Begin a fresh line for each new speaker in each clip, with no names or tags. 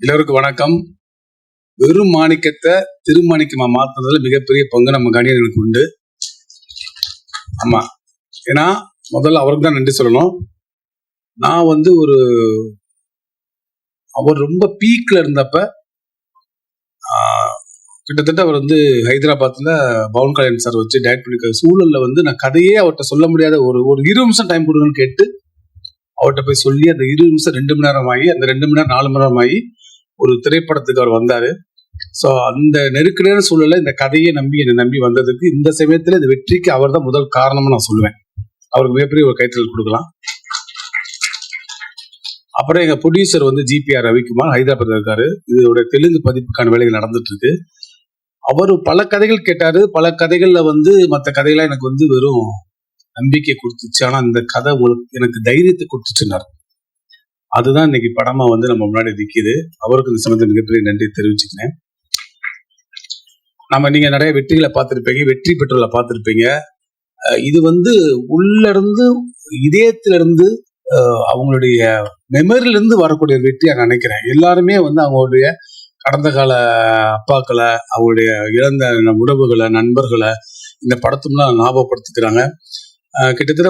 எல்லோருக்கும் வணக்கம். வெறும் மாணிக்கத்தை திருமாணிக்கமா மாத்துறதுல மிகப்பெரிய பங்கு நம்ம கணியர்களுக்கு உண்டு. ஆமா, ஏன்னா முதல்ல அவருக்கு தான் நன்றி சொல்லணும். நான் அவர் ரொம்ப பீக்ல இருந்தப்ப கிட்டத்தட்ட அவர் ஹைதராபாத்ல பவன் கல்யாண் சார் வச்சு டைரக்ட் பண்ணிக்கிற சூழல்ல நான் கதையே அவர்கிட்ட சொல்ல முடியாத ஒரு 20 நிமிஷம் டைம் கொடுங்கன்னு கேட்டு அவர்கிட்ட போய் சொல்லி அந்த 20 நிமிஷம் 2 மணி நேரம் ஆகி, அந்த 2 மணி நேரம் 4 மணி நேரம் ஆகி ஒரு திரைப்படத்துக்கு அவர் வந்தாரு. ஸோ அந்த நெருக்கடியான சூழல்ல இந்த கதையை நம்பி என்னை நம்பி வந்ததுக்கு இந்த சமயத்துல இந்த வெற்றிக்கு அவர் தான் முதல் காரணம்னு நான் சொல்லுவேன். அவருக்கு மிகப்பெரிய ஒரு கைத்தறல் கொடுக்கலாம். அப்புறம் எங்க ப்ரொடியூசர் ஜிபிஆர் ரவிக்குமார் ஹைதராபாத்ல இருக்காரு. இதோட தெலுங்கு பதிப்புக்கான வேலைகள் நடந்துட்டு இருக்கு. அவர் பல கதைகள் கேட்டாரு. பல கதைகள்ல மற்ற கதைகள்லாம் எனக்கு வெறும் நம்பிக்கை கொடுத்துச்சு, ஆனா இந்த கதை எனக்கு தைரியத்தை கொடுத்துச்சுன்னாரு. அதுதான் இன்னைக்கு படமா நம்ம முன்னாடி நிற்கிது. அவருக்கு இந்த சமயத்தில் மிகப்பெரிய நன்றி தெரிவிச்சுக்கிறேன். நீங்க நிறைய வெற்றிகளை பார்த்திருப்பீங்க, வெற்றி பெற்றோர்களை பார்த்திருப்பீங்க. இது உள்ள இருந்து இதயத்துல இருந்து அவங்களுடைய மெமரியில இருந்து வரக்கூடிய வெற்றியா நினைக்கிறேன். எல்லாருமே அவங்களுடைய கடந்த கால அப்பாக்களை, அவங்களுடைய இழந்த உறவுகளை, நண்பர்களை இந்த படத்துலாம் ஞாபகப்படுத்திக்கிறாங்க. கிட்டத்தட்ட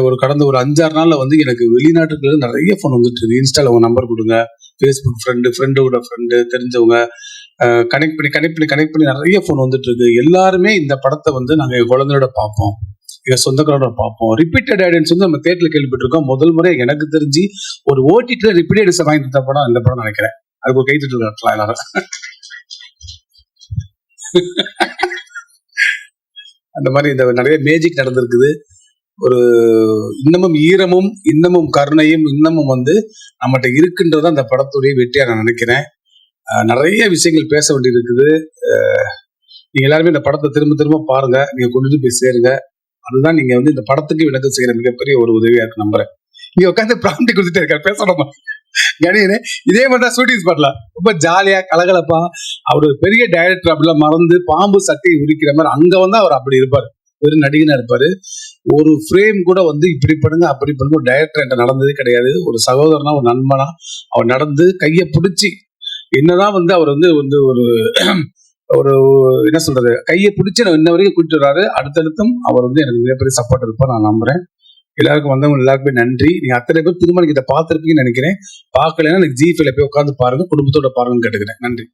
ஒரு கடந்த ஒரு 5-6 நாள்ல எனக்கு வெளிநாட்டுல நிறைய ஃபோன் வந்துட்டு இருக்கு. இன்ஸ்டால உங்க நம்பர் கொடுங்க, ஃபேஸ்புக் ஃப்ரெண்டோட ஃப்ரெண்டு, தெரிஞ்சவங்க கனெக்ட் பண்ணி நிறைய ஃபோன் வந்துட்டு இருக்கு. எல்லாருமே இந்த படத்தை நாங்க எங்க குழந்தையோட பார்ப்போம், எங்க சொந்தக்காரோட பார்ப்போம். ரிப்பீட்டட் ஆடியன்ஸ் நம்ம தேட்டர்ல கேள்விப்பட்டிருக்கோம். முதல் முறை எனக்கு தெரிஞ்சு ஒரு ஓடிடில ரிப்பீட் ஆடியன்ஸ் வாங்கி தந்த படம் இந்த படம் நினைக்கிறேன். அதுக்கு ஒரு கை தட்டு இருக்கலாம் எல்லாரும். அந்த மாதிரி இந்த நிறைய மேஜிக் நடந்திருக்குது. ஒரு இன்னமும் ஈரமும் இன்னமும் கருணையும் இன்னமும் நம்மகிட்ட இருக்குன்றத அந்த படத்துடைய வெற்றியா நான் நினைக்கிறேன். நிறைய விஷயங்கள் பேச வேண்டி இருக்குது. நீங்க எல்லாருமே இந்த படத்தை திரும்ப திரும்ப பாருங்க, நீங்க கொண்டுட்டு போய் சேருங்க. அதுதான் நீங்க இந்த படத்துக்கு விளக்கம் செய்யற மிகப்பெரிய ஒரு உதவியா இருக்கு நம்புறேன். நீங்க உட்காந்து பிராந்தி கொடுத்துட்டே இருக்காரு, பேசணுமா கணியனே? இதே மாதிரிதான் ஷூட்டிங் ஸ்பாட்ல ரொம்ப ஜாலியா கலகலப்பா. அவரு பெரிய டைரக்டர் அப்படிலாம் மறந்து பாம்பு சட்டையை உரிக்கிற மாதிரி அங்க அவர் அப்படி இருப்பாரு, வெறும் நடிகனா இருப்பாரு. ஒரு ஃப்ரேம் கூட இப்படி பண்ணுங்க அப்படி பண்ணுங்க ஒரு டைரக்டர் என்கிட்ட நடந்ததே கிடையாது. ஒரு சகோதரனா, ஒரு நண்பனா அவர் நடந்து கையை பிடிச்சி என்னதான் அவர் ஒரு ஒரு என்ன சொல்றது, கையை பிடிச்சி நான் இன்ன வரைக்கும் கூட்டிட்டு வர்றாரு. அடுத்தடுத்தும் அவர் எனக்கு மிகப்பெரிய சப்போர்ட் இருப்பார் நான் நம்புறேன். எல்லாருக்கும் வந்தவங்க எல்லாருக்குமே நன்றி. நீங்க அத்தனை பேர் திருமணம் இதை பார்த்திருப்பீங்கன்னு நினைக்கிறேன். பார்க்கலன்னா எனக்கு ஜிஃபைல போய் உட்காந்து பாருங்க, குடும்பத்தோட பாருங்கன்னு கேட்டுக்கிறேன். நன்றி.